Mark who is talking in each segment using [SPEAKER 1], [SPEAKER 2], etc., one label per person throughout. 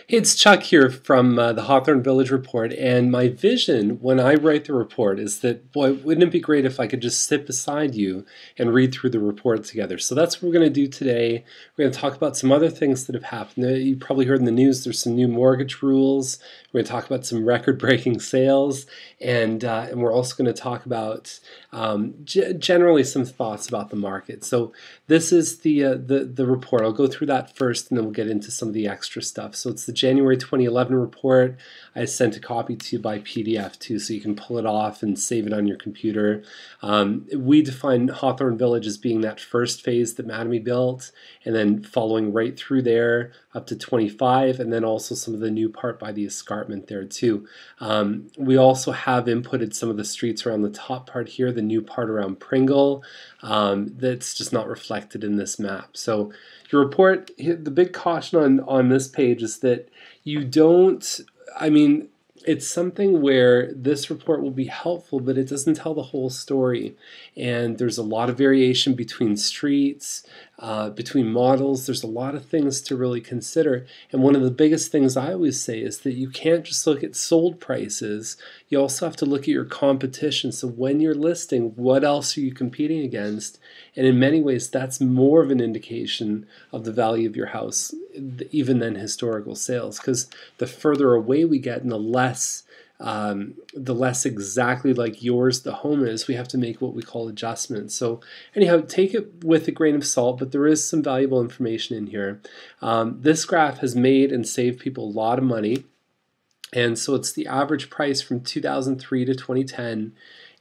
[SPEAKER 1] Hey, it's Chuck here from the Hawthorne Village Report, and my vision when I write the report is that, boy, wouldn't it be great if I could just sit beside you and read through the report together. So that's what we're going to do today. We're going to talk about some other things that have happened. You probably heard in the news there's some new mortgage rules. We're going to talk about some record-breaking sales, and we're also going to talk about generally some thoughts about the market. So this is the report. I'll go through that first, and then we'll get into some of the extra stuff. So it's the January 2011 report. I sent a copy to you by PDF too, so you can pull it off and save it on your computer. We define Hawthorne Village as being that first phase that Mattamy built, and then following right through there up to 25, and then also some of the new part by the escarpment there too. We also have inputted some of the streets around the top part here, the new part around Pringle, that's just not reflected in this map. So your report, the big caution on this page is that you don't, it's something where this report will be helpful, but it doesn't tell the whole story. And there's a lot of variation between streets, between models. There's a lot of things to really consider. And one of the biggest things I always say is that you can't just look at sold prices. You also have to look at your competition. So when you're listing, what else are you competing against? And in many ways, that's more of an indication of the value of your house, even than historical sales, because the further away we get and the less exactly like yours the home is, we have to make what we call adjustments. So anyhow, take it with a grain of salt, but there is some valuable information in here. This graph has made and saved people a lot of money. And so it's the average price from 2003 to 2010.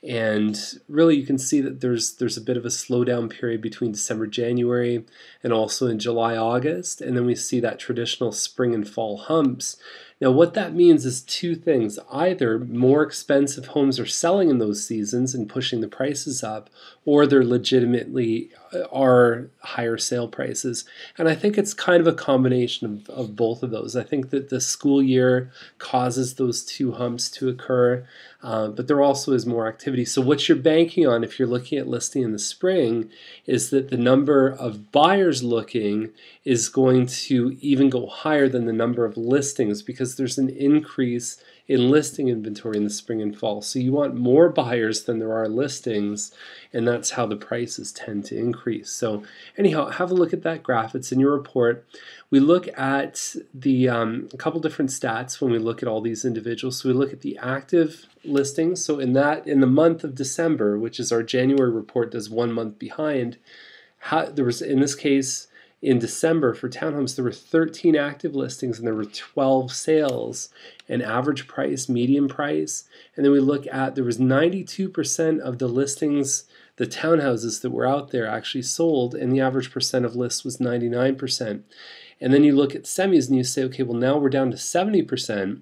[SPEAKER 1] And really you can see that there's a bit of a slowdown period between December, January, and also in July, August. And then we see that traditional spring and fall humps. Now what that means is two things. Either more expensive homes are selling in those seasons and pushing the prices up, or they're legitimately are higher sale prices. And I think it's kind of a combination of both of those. I think that the school year causes those two humps to occur, but there also is more activity. So what you're banking on if you're looking at listing in the spring is that the number of buyers looking is going to even go higher than the number of listings, because there's an increase in listing inventory in the spring and fall. So you want more buyers than there are listings, and that's how the prices tend to increase. So anyhow, have a look at that graph. It's in your report. We look at the a couple different stats when we look at all these individuals. So we look at the active listings. So in the month of December, which is our January report, does 1 month behind. There was, in this case, in December for townhomes, there were 13 active listings and there were 12 sales, and average price, median price. And then we look at, there was 92% of the listings, the townhouses that were out there actually sold, and the average percent of lists was 99%. And then you look at semis and you say, okay, well now we're down to 70%.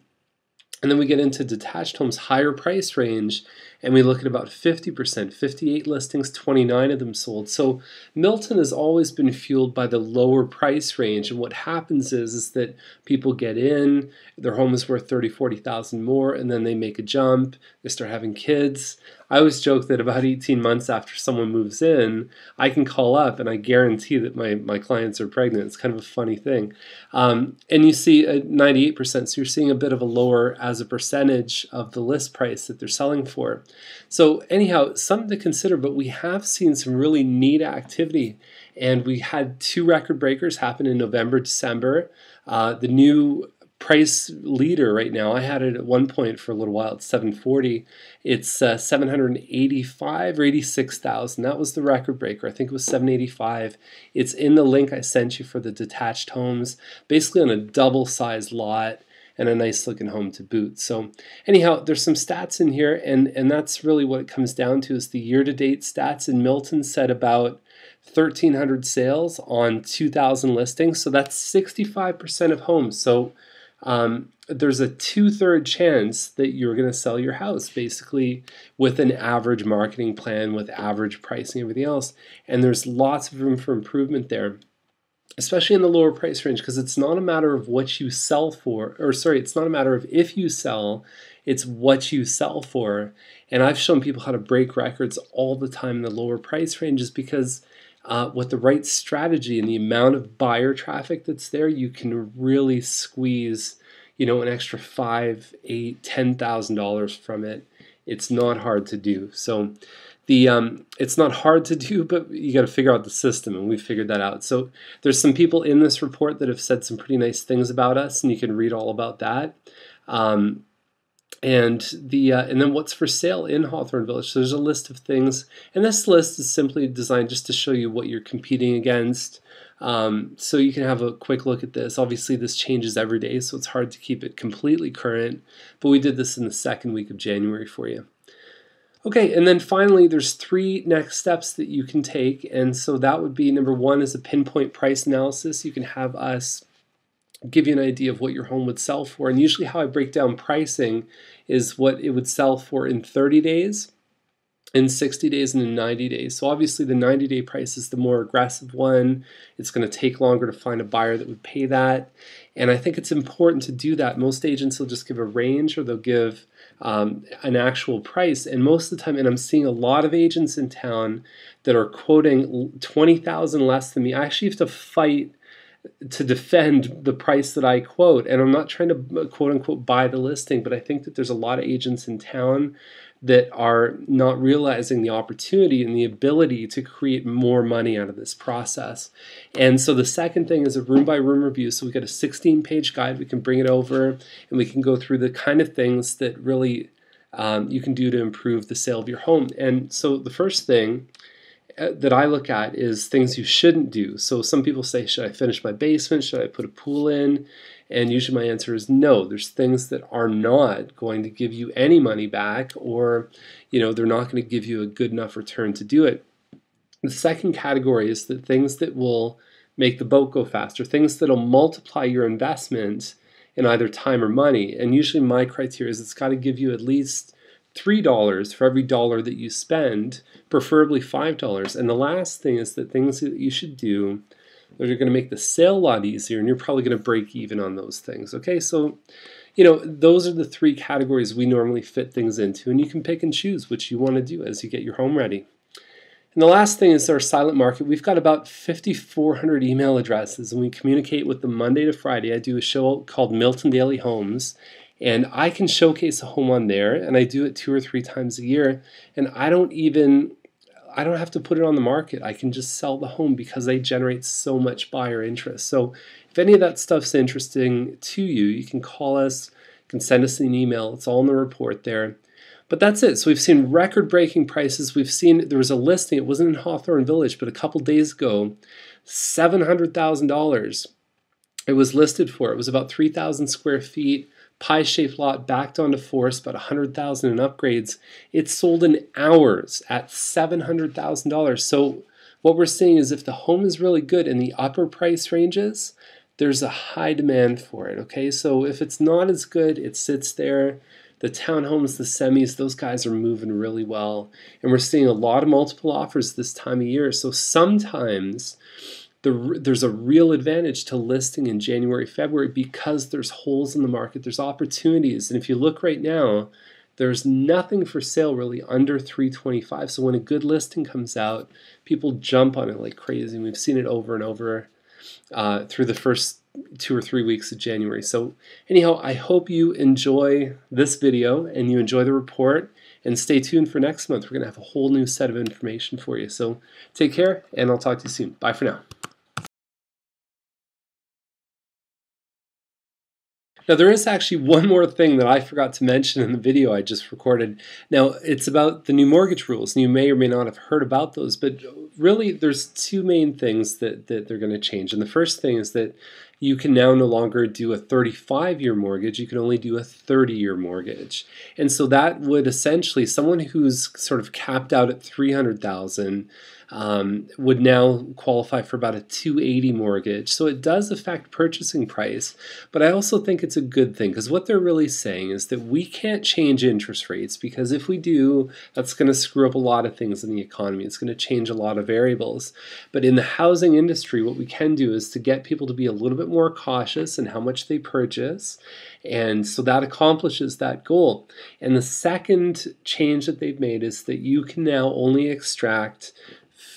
[SPEAKER 1] And then we get into detached homes, higher price range, and we look at about 50%, 58 listings, 29 of them sold. So Milton has always been fueled by the lower price range, and what happens is that people get in, their home is worth 30, 40,000 more, and then they make a jump, they start having kids. I always joke that about 18 months after someone moves in, I can call up and I guarantee that my clients are pregnant. It's kind of a funny thing. And you see 98%, so you're seeing a bit of a lower as a percentage of the list price that they're selling for. So anyhow, something to consider, but we have seen some really neat activity, and we had 2 record breakers happen in November, December. The new price leader right now, I had it at one point for a little while, it's 740. It's 785 or 86,000. That was the record breaker. I think it was 785. It's in the link I sent you for the detached homes, basically on a double-sized lot and a nice looking home to boot. So anyhow, there's some stats in here, and that's really what it comes down to, is the year-to-date stats in Milton said about 1,300 sales on 2,000 listings. So that's 65% of homes. So there's a 2/3 chance that you're going to sell your house, basically, with an average marketing plan, with average pricing, everything else. And there's lots of room for improvement there, especially in the lower price range, because it's not a matter of what you sell for, or sorry, it's not a matter of if you sell, it's what you sell for. And I've shown people how to break records all the time in the lower price ranges, because with the right strategy and the amount of buyer traffic that's there, you can really squeeze, an extra $5, $8, $10,000 from it. It's not hard to do. So it's not hard to do, but you got to figure out the system, and we figured that out. So there's some people in this report that have said some pretty nice things about us, and you can read all about that. And then what's for sale in Hawthorne Village. So there's a list of things, and this list is simply designed just to show you what you're competing against. So you can have a quick look at this. Obviously this changes every day, so it's hard to keep it completely current, but we did this in the second week of January for you. Okay, and then finally there's 3 next steps that you can take, and so that would be, number 1 is a pinpoint price analysis. You can have us give you an idea of what your home would sell for, and usually how I break down pricing is what it would sell for in 30 days, in 60 days, and in 90 days. So obviously the 90-day price is the more aggressive one. It's going to take longer to find a buyer that would pay that, and I think it's important to do that. Most agents will just give a range, or they'll give an actual price, and most of the time, and I'm seeing a lot of agents in town that are quoting $20,000 less than me. I actually have to fight to defend the price that I quote, and I'm not trying to quote unquote buy the listing, but I think that there's a lot of agents in town that are not realizing the opportunity and the ability to create more money out of this process. And so the second thing is a room by room review. So we got a 16-page guide. We can bring it over and we can go through the kind of things that really you can do to improve the sale of your home. And so the first thing that I look at is things you shouldn't do. So some people say, should I finish my basement? Should I put a pool in? And usually my answer is no. There's things that are not going to give you any money back, or they're not going to give you a good enough return to do it. The second category is the things that will make the boat go faster, things that will multiply your investment in either time or money. And usually my criteria is it's got to give you at least $3 for every dollar that you spend, preferably $5. And the last thing is the things that you should do that are going to make the sale a lot easier, and you're probably going to break even on those things. Okay, so those are the 3 categories we normally fit things into, and you can pick and choose which you want to do as you get your home ready. And the last thing is our silent market. We've got about 5,400 email addresses, and we communicate with them Monday to Friday. I do a show called Milton Daily Homes, and I can showcase a home on there, and I do it 2 or 3 times a year, and I don't have to put it on the market. I can just sell the home because they generate so much buyer interest. So if any of that stuff's interesting to you, you can call us, you can send us an email. It's all in the report there. But that's it. So we've seen record-breaking prices. We've seen, there was a listing, it wasn't in Hawthorne Village, but a couple days ago, $700,000 it was listed for. It was about 3,000 square feet, pie-shaped lot backed onto forest, about $100,000 in upgrades. It sold in hours at $700,000. So what we're seeing is if the home is really good in the upper price ranges, there's a high demand for it. Okay, so if it's not as good, it sits there. The townhomes, the semis, those guys are moving really well, and we're seeing a lot of multiple offers this time of year. So sometimes there's a real advantage to listing in January, February, because there's holes in the market, there's opportunities. And if you look right now, there's nothing for sale really under $325. So when a good listing comes out, people jump on it like crazy. And we've seen it over and over through the first 2 or 3 weeks of January. So anyhow, I hope you enjoy this video and you enjoy the report, and stay tuned for next month. We're going to have a whole new set of information for you. So take care, and I'll talk to you soon. Bye for now. Now there is actually one more thing that I forgot to mention in the video I just recorded. Now it's about the new mortgage rules, and you may or may not have heard about those, but really there's 2 main things that they're going to change. And the first thing is that you can now no longer do a 35-year mortgage, you can only do a 30-year mortgage. And so that would essentially, someone who's sort of capped out at $300,000 would now qualify for about a $280 mortgage. So it does affect purchasing price, but I also think it's a good thing, because what they're really saying is that we can't change interest rates, because if we do, that's going to screw up a lot of things in the economy. It's going to change a lot of variables. But in the housing industry, what we can do is to get people to be a little bit more cautious in how much they purchase, and so that accomplishes that goal. And the second change that they've made is that you can now only extract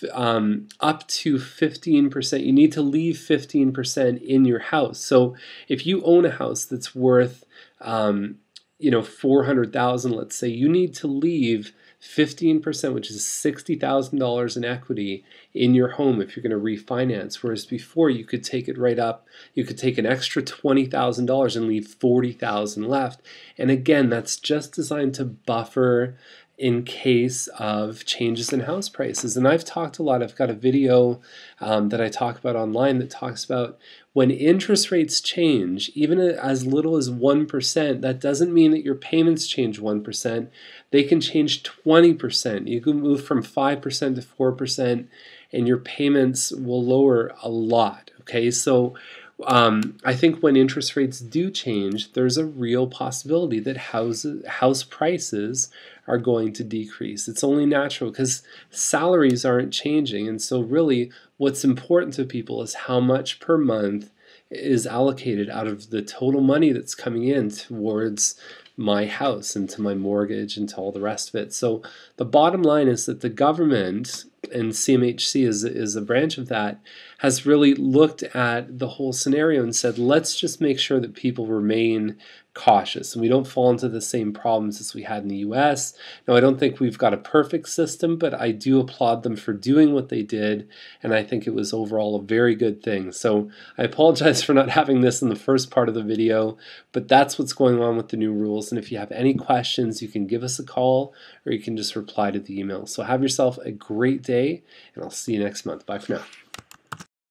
[SPEAKER 1] up to 15%. You need to leave 15% in your house. So if you own a house that's worth, $400,000, let's say, you need to leave 15%, which is $60,000 in equity in your home if you're going to refinance. Whereas before, you could take it right up. You could take an extra $20,000 and leave $40,000 left. And again, that's just designed to buffer in case of changes in house prices. And I've talked a lot. I've got a video that I talk about online that talks about when interest rates change, even as little as 1%, that doesn't mean that your payments change 1%. They can change 20%. You can move from 5% to 4%, and your payments will lower a lot. Okay, so I think when interest rates do change, there's a real possibility that house prices are going to decrease. It's only natural because salaries aren't changing. And so really what's important to people is how much per month is allocated out of the total money that's coming in towards my house and to my mortgage and to all the rest of it. So the bottom line is that the government, and CMHC is a branch of that, has really looked at the whole scenario and said, let's just make sure that people remain cautious and we don't fall into the same problems as we had in the US. Now, I don't think we've got a perfect system, but I do applaud them for doing what they did, and I think it was overall a very good thing. So I apologize for not having this in the first part of the video, but that's what's going on with the new rules. And if you have any questions, you can give us a call or you can just reply to the email. So have yourself a great day, and I'll see you next month. Bye for now.